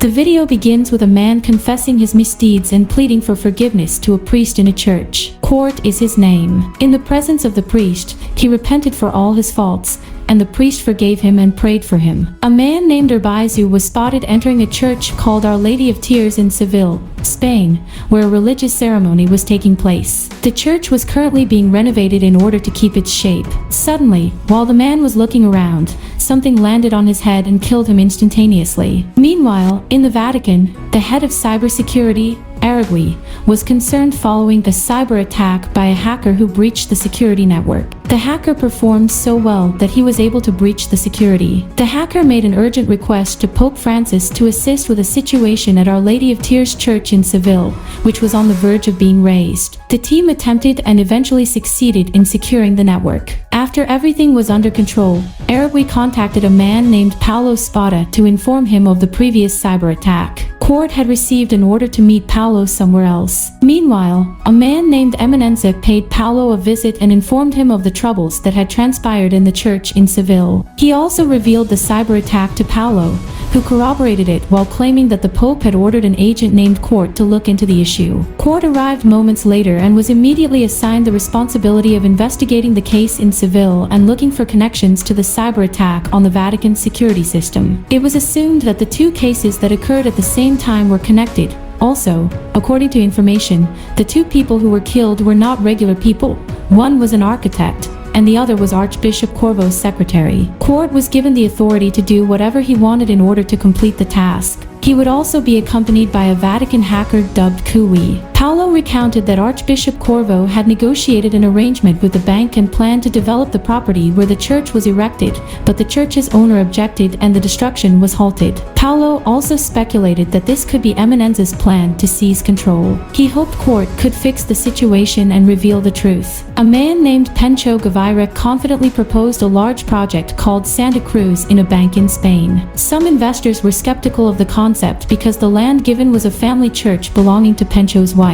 The video begins with a man confessing his misdeeds and pleading for forgiveness to a priest in a church. Quart is his name. In the presence of the priest, he repented for all his faults, and the priest forgave him and prayed for him. A man named Armitage was spotted entering a church called Our Lady of Tears in Seville, Spain, where a religious ceremony was taking place. The church was currently being renovated in order to keep its shape. Suddenly, while the man was looking around, something landed on his head and killed him instantaneously. Meanwhile, in the Vatican, the head of cybersecurity, Armitage, was concerned following a cyber attack by a hacker who breached the security network. The hacker performed so well that he was able to breach the security. The hacker made an urgent request to Pope Francis to assist with a situation at Our Lady of Tears Church in Seville, which was on the verge of being razed. The team attempted and eventually succeeded in securing the network. After everything was under control, Armitage contacted a man named Paolo Spada to inform him of the previous cyber attack. Quart had received an order to meet Paolo somewhere else. Meanwhile, a man named Eminenza paid Paolo a visit and informed him of the troubles that had transpired in the church in Seville. He also revealed the cyber attack to Paolo, who corroborated it while claiming that the Pope had ordered an agent named Quart to look into the issue. Quart arrived moments later and was immediately assigned the responsibility of investigating the case in Seville and looking for connections to the cyber attack on the Vatican security system. It was assumed that the two cases that occurred at the same time were connected. Also, according to information, the two people who were killed were not regular people. One was an architect, and the other was Archbishop Corvo's secretary. Quart was given the authority to do whatever he wanted in order to complete the task. He would also be accompanied by a Vatican hacker dubbed Kui. Paolo recounted that Archbishop Corvo had negotiated an arrangement with the bank and planned to develop the property where the church was erected, but the church's owner objected and the destruction was halted. Paolo also speculated that this could be Eminenza's plan to seize control. He hoped Quart could fix the situation and reveal the truth. A man named Pencho Gavira confidently proposed a large project called Santa Cruz in a bank in Spain. Some investors were skeptical of the concept because the land given was a family church belonging to Pencho's wife.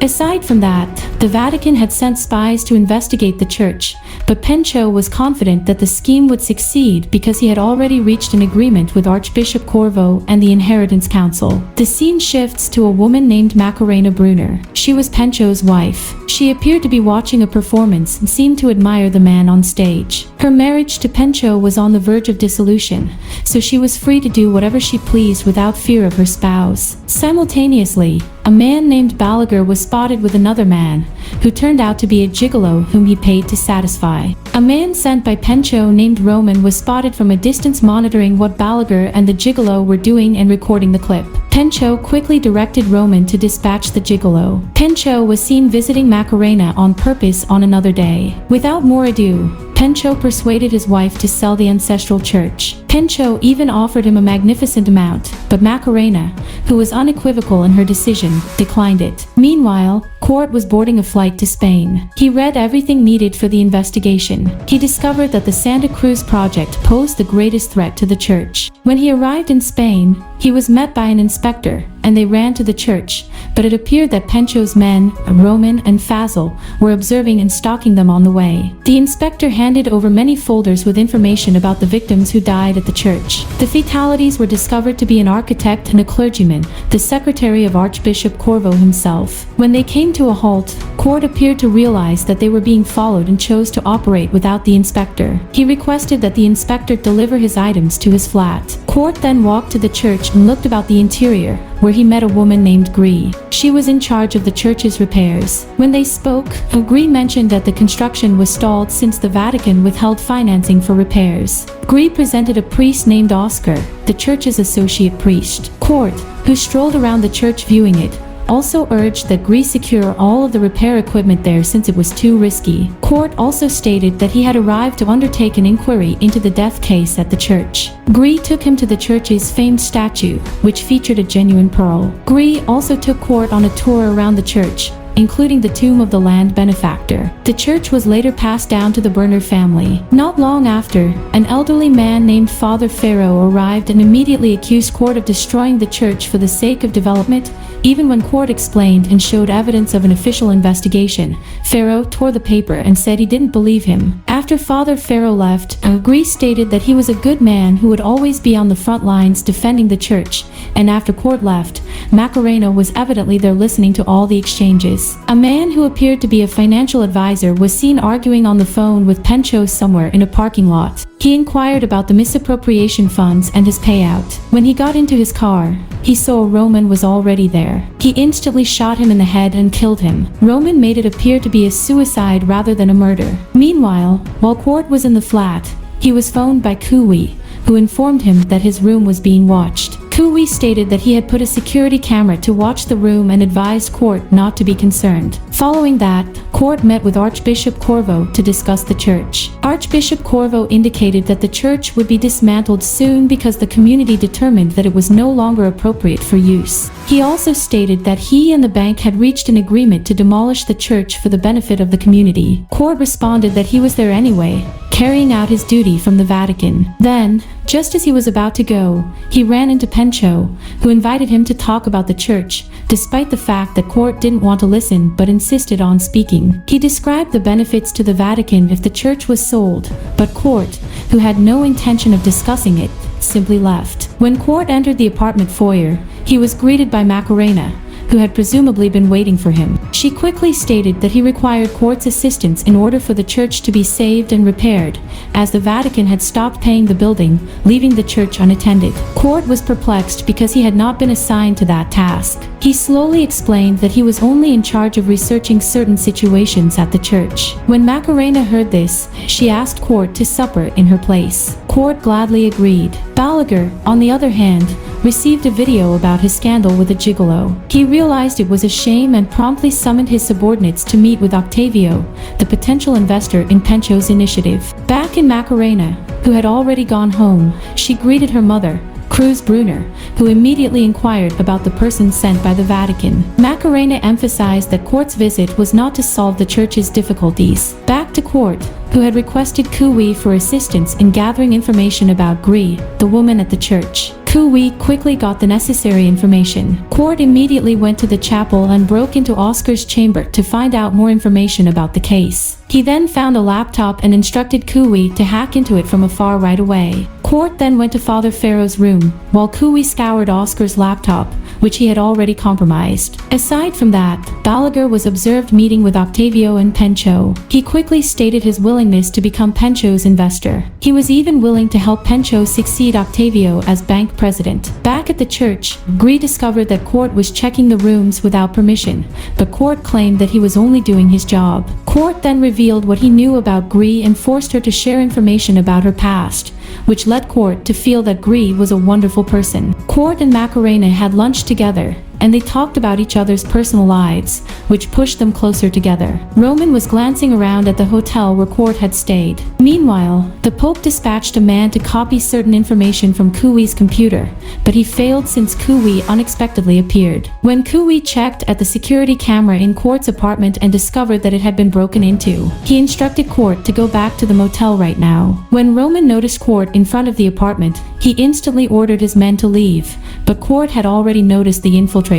Aside from that, the Vatican had sent spies to investigate the church, but Pencho was confident that the scheme would succeed because he had already reached an agreement with Archbishop Corvo and the Inheritance Council. The scene shifts to a woman named Macarena Brunner. She was Pencho's wife. She appeared to be watching a performance and seemed to admire the man on stage. Her marriage to Pencho was on the verge of dissolution, so she was free to do whatever she pleased without fear of her spouse. Simultaneously, a man named Balaguer was spotted with another man, who turned out to be a gigolo whom he paid to satisfy. A man sent by Pencho named Roman was spotted from a distance monitoring what Balaguer and the gigolo were doing and recording the clip. Pencho quickly directed Roman to dispatch the gigolo. Pencho was seen visiting Macarena on purpose on another day. Without more ado, Pencho persuaded his wife to sell the ancestral church. Pencho even offered him a magnificent amount, but Macarena, who was unequivocal in her decision, declined it. Meanwhile, Quart was boarding a flight to Spain. He read everything needed for the investigation. He discovered that the Santa Cruz project posed the greatest threat to the church. When he arrived in Spain, he was met by an inspector, and they ran to the church, but it appeared that Pencho's men, Roman and Fazil, were observing and stalking them on the way. The inspector handed over many folders with information about the victims who died at the church. The fatalities were discovered to be an architect and a clergyman, the secretary of Archbishop Corvo himself. When they came to a halt, Quart appeared to realize that they were being followed and chose to operate without the inspector. He requested that the inspector deliver his items to his flat. Quart then walked to the church and looked about the interior, where he met a woman named Gree. She was in charge of the church's repairs. When they spoke, Gree mentioned that the construction was stalled since the Vatican withheld financing for repairs. Gree presented a priest named Oscar, the church's associate priest. Quart, who strolled around the church viewing it, also urged that Gree secure all of the repair equipment there since it was too risky. Quart also stated that he had arrived to undertake an inquiry into the death case at the church. Gree took him to the church's famed statue, which featured a genuine pearl. Gree also took Quart on a tour around the church, including the tomb of the land benefactor. The church was later passed down to the Berner family. Not long after, an elderly man named Father Pharaoh arrived and immediately accused Quart of destroying the church for the sake of development, Even when Quart explained and showed evidence of an official investigation, Pharaoh tore the paper and said he didn't believe him. After Father Pharaoh left, Gris stated that he was a good man who would always be on the front lines defending the church, and after Quart left, Macarena was evidently there listening to all the exchanges. A man who appeared to be a financial advisor was seen arguing on the phone with Pencho somewhere in a parking lot. He inquired about the misappropriation funds and his payout. When he got into his car, he saw Roman was already there. He instantly shot him in the head and killed him. Roman made it appear to be a suicide rather than a murder. Meanwhile, while Quart was in the flat, he was phoned by Kui, who informed him that his room was being watched. Kui stated that he had put a security camera to watch the room and advised Quart not to be concerned. Following that, Quart met with Archbishop Corvo to discuss the church. Archbishop Corvo indicated that the church would be dismantled soon because the community determined that it was no longer appropriate for use. He also stated that he and the bank had reached an agreement to demolish the church for the benefit of the community. Quart responded that he was there anyway, carrying out his duty from the Vatican. Then, just as he was about to go, he ran into Pencho, who invited him to talk about the church, despite the fact that Quart didn't want to listen but insisted on speaking. He described the benefits to the Vatican if the church was sold, but Quart, who had no intention of discussing it, simply left. When Quart entered the apartment foyer, he was greeted by Macarena, who had presumably been waiting for him. She quickly stated that he required Quart's assistance in order for the church to be saved and repaired, as the Vatican had stopped paying the building, leaving the church unattended. Quart was perplexed because he had not been assigned to that task. He slowly explained that he was only in charge of researching certain situations at the church. When Macarena heard this, she asked Quart to supper in her place. Quart gladly agreed. Balaguer, on the other hand, received a video about his scandal with a gigolo. He realized it was a shame and promptly summoned his subordinates to meet with Octavio, the potential investor in Pencho's initiative. Back in Macarena, who had already gone home, she greeted her mother, Cruz Brunner, who immediately inquired about the person sent by the Vatican. Macarena emphasized that Quart's visit was not to solve the church's difficulties. Back to Quart, who had requested Kui for assistance in gathering information about Gris, the woman at the church. Kui quickly got the necessary information. Quart immediately went to the chapel and broke into Oscar's chamber to find out more information about the case. He then found a laptop and instructed Kui to hack into it from afar right away. Quart then went to Father Pharaoh's room, while Kui scoured Oscar's laptop, which he had already compromised. Aside from that, Balaguer was observed meeting with Octavio and Pencho. He quickly stated his willingness to become Pencho's investor. He was even willing to help Pencho succeed Octavio as bank president. Back at the church, Gris discovered that Quart was checking the rooms without permission, but Quart claimed that he was only doing his job. Quart then revealed what he knew about Gris and forced her to share information about her past, which led Quart to feel that Gris was a wonderful person. Quart and Macarena had lunch together, and they talked about each other's personal lives, which pushed them closer together. Roman was glancing around at the hotel where Quart had stayed. Meanwhile, the Pope dispatched a man to copy certain information from Kui's computer, but he failed since Kui unexpectedly appeared. When Kui checked at the security camera in Quart's apartment and discovered that it had been broken into, he instructed Quart to go back to the motel right now. When Roman noticed Quart in front of the apartment, he instantly ordered his men to leave, but Quart had already noticed the infiltrators.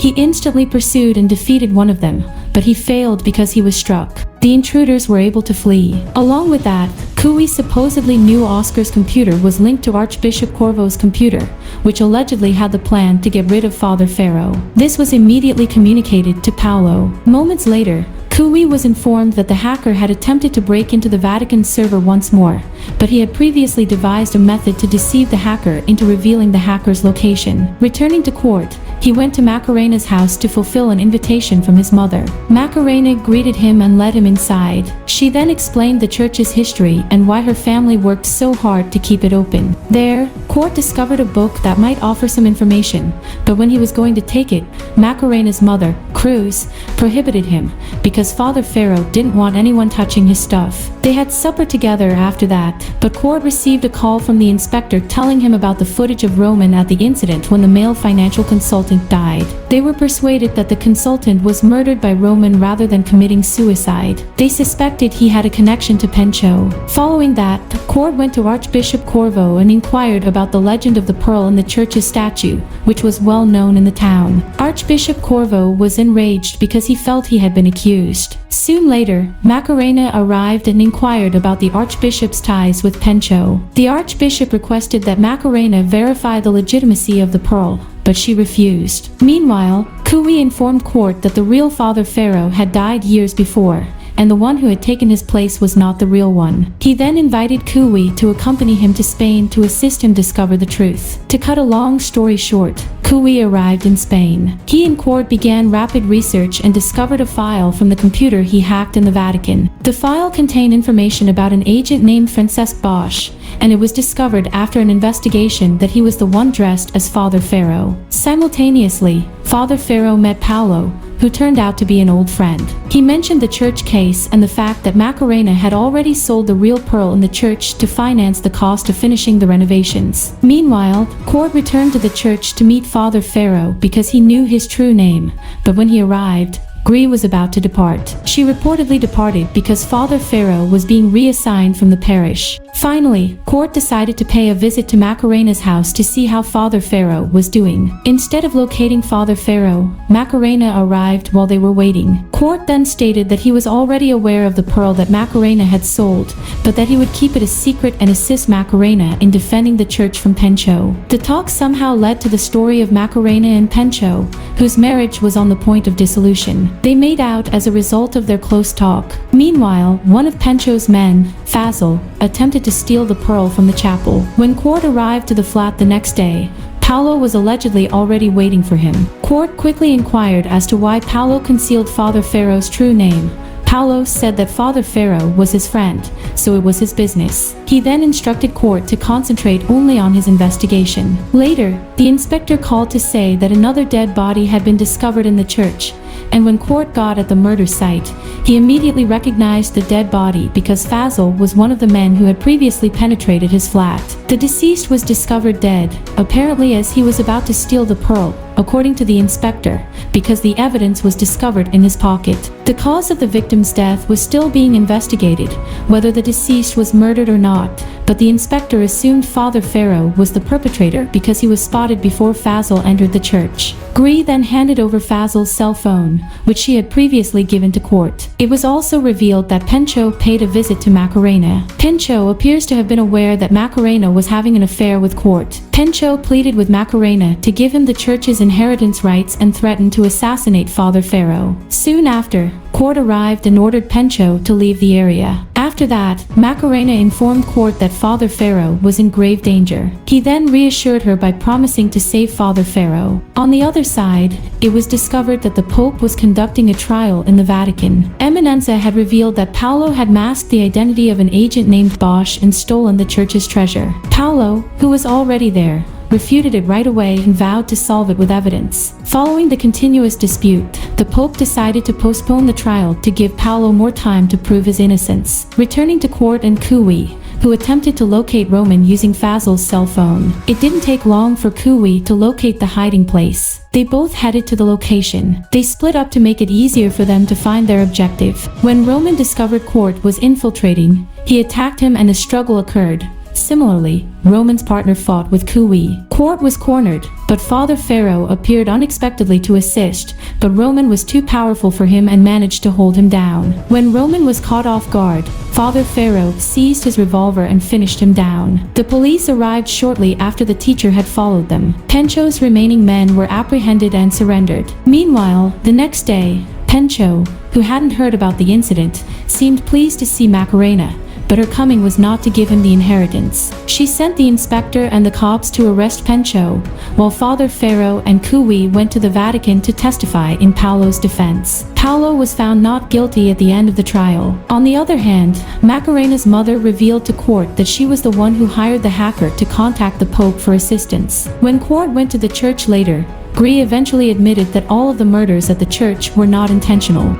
He instantly pursued and defeated one of them, but he failed because he was struck. The intruders were able to flee. Along with that, Kui supposedly knew Oscar's computer was linked to Archbishop Corvo's computer, which allegedly had the plan to get rid of Father Pharaoh. This was immediately communicated to Paolo. Moments later, Kui was informed that the hacker had attempted to break into the Vatican server once more, but he had previously devised a method to deceive the hacker into revealing the hacker's location. Returning to Quart, he went to Macarena's house to fulfill an invitation from his mother. Macarena greeted him and led him inside. She then explained the church's history and why her family worked so hard to keep it open. There, Quart discovered a book that might offer some information, but when he was going to take it, Macarena's mother, Cruz, prohibited him because Father Pharaoh didn't want anyone touching his stuff. They had supper together after that, but Quart received a call from the inspector telling him about the footage of Roman at the incident when the male financial consultant consultant died. They were persuaded that the consultant was murdered by Roman rather than committing suicide. They suspected he had a connection to Pencho. Following that, Quart went to Archbishop Corvo and inquired about the legend of the pearl in the church's statue, which was well known in the town. Archbishop Corvo was enraged because he felt he had been accused. Soon later, Macarena arrived and inquired about the archbishop's ties with Pencho. The archbishop requested that Macarena verify the legitimacy of the pearl, but she refused. Meanwhile, Cui informed Quart that the real Father Pharaoh had died years before, and the one who had taken his place was not the real one. He then invited Cui to accompany him to Spain to assist him discover the truth. To cut a long story short, Cui arrived in Spain. He and Quart began rapid research and discovered a file from the computer he hacked in the Vatican. The file contained information about an agent named Francesc Bosch, and it was discovered after an investigation that he was the one dressed as Father Pharaoh. Simultaneously, Father Pharaoh met Paolo, who turned out to be an old friend. He mentioned the church case and the fact that Macarena had already sold the real pearl in the church to finance the cost of finishing the renovations. Meanwhile, Quart returned to the church to meet Father Pharaoh because he knew his true name, but when he arrived, Gree was about to depart. She reportedly departed because Father Pharaoh was being reassigned from the parish. Finally, Quart decided to pay a visit to Macarena's house to see how Father Pharaoh was doing. Instead of locating Father Pharaoh, Macarena arrived while they were waiting. Quart then stated that he was already aware of the pearl that Macarena had sold, but that he would keep it a secret and assist Macarena in defending the church from Pencho. The talk somehow led to the story of Macarena and Pencho, whose marriage was on the point of dissolution. They made out as a result of their close talk. Meanwhile, one of Pencho's men, Fazil, attempted to steal the pearl from the chapel. When Quart arrived to the flat the next day, Paolo was allegedly already waiting for him. Quart quickly inquired as to why Paolo concealed Father Pharaoh's true name. Paolo said that Father Pharaoh was his friend, so it was his business. He then instructed Quart to concentrate only on his investigation. Later, the inspector called to say that another dead body had been discovered in the church, and when Quart got at the murder site, he immediately recognized the dead body because Fazil was one of the men who had previously penetrated his flat. The deceased was discovered dead, apparently as he was about to steal the pearl, according to the inspector, because the evidence was discovered in his pocket. The cause of the victim's death was still being investigated, whether the deceased was murdered or not, but the inspector assumed Father Pharaoh was the perpetrator because he was spotted before Fazil entered the church. Gree then handed over Fazil's cell phone, which she had previously given to Quart. It was also revealed that Pencho paid a visit to Macarena. Pencho appears to have been aware that Macarena was having an affair with Quart. Pencho pleaded with Macarena to give him the church's inheritance rights and threatened to assassinate Father Pharaoh. Soon after, Quart arrived and ordered Pencho to leave the area. After that, Macarena informed Quart that Father Pharaoh was in grave danger. He then reassured her by promising to save Father Pharaoh. On the other side, it was discovered that the Pope was conducting a trial in the Vatican. Eminenza had revealed that Paolo had masked the identity of an agent named Bosch and stolen the church's treasure. Paolo, who was already there, refuted it right away and vowed to solve it with evidence. Following the continuous dispute, the Pope decided to postpone the trial to give Paolo more time to prove his innocence. Returning to Quart and Cui, who attempted to locate Roman using Fazil's cell phone. It didn't take long for Cui to locate the hiding place. They both headed to the location. They split up to make it easier for them to find their objective. When Roman discovered Quart was infiltrating, he attacked him and a struggle occurred. Similarly, Roman's partner fought with Cui. Quart was cornered, but Father Pharaoh appeared unexpectedly to assist, but Roman was too powerful for him and managed to hold him down. When Roman was caught off guard, Father Pharaoh seized his revolver and finished him down. The police arrived shortly after the teacher had followed them. Pencho's remaining men were apprehended and surrendered. Meanwhile, the next day, Pencho, who hadn't heard about the incident, seemed pleased to see Macarena, but her coming was not to give him the inheritance. She sent the inspector and the cops to arrest Pencho, while Father Pharaoh and Cui went to the Vatican to testify in Paolo's defense. Paolo was found not guilty at the end of the trial. On the other hand, Macarena's mother revealed to Quart that she was the one who hired the hacker to contact the Pope for assistance. When Quart went to the church later, Gree eventually admitted that all of the murders at the church were not intentional.